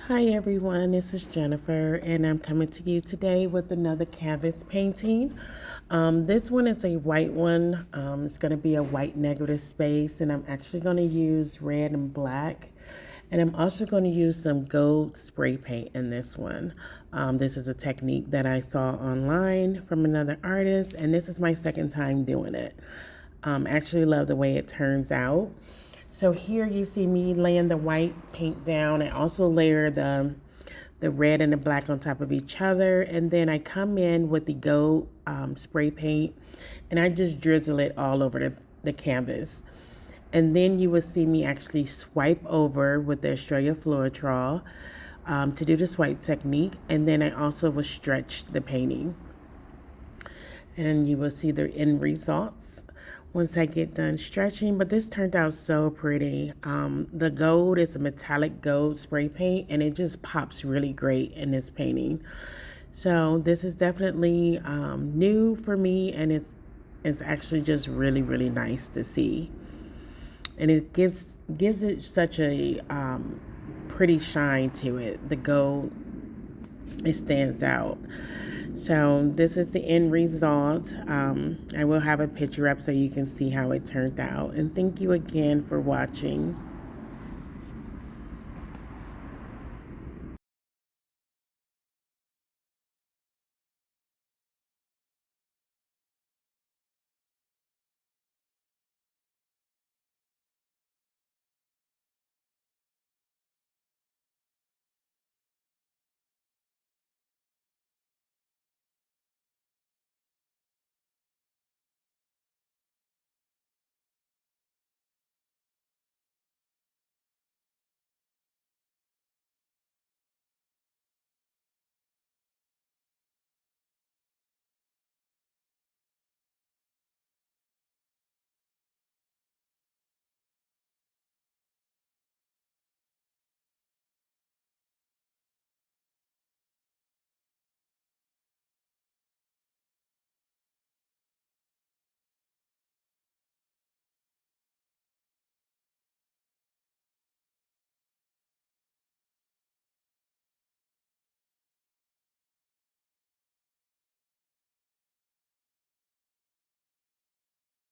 Hi everyone, this is Jennifer and I'm coming to you today with another canvas painting. This one is a white one. It's going to be a white negative space and I'm actually going to use red and black. And I'm also going to use some gold spray paint in this one. This is a technique that I saw online from another artist and this is my second time doing it. Actually love the way it turns out. So here you see me laying the white paint down. I also layer the red and the black on top of each other. And then I come in with the gold spray paint and I just drizzle it all over the canvas. And then you will see me actually swipe over with the Australia Floetrol to do the swipe technique. And then I also will stretch the painting. And you will see the end results once I get done stretching, but this turned out so pretty. The gold is a metallic gold spray paint and it just pops really great in this painting. So this is definitely new for me and it's actually just really nice to see. And it gives it such a pretty shine to it. The gold, it stands out. So this is the end result. I will have a picture up so you can see how it turned out. And thank you again for watching.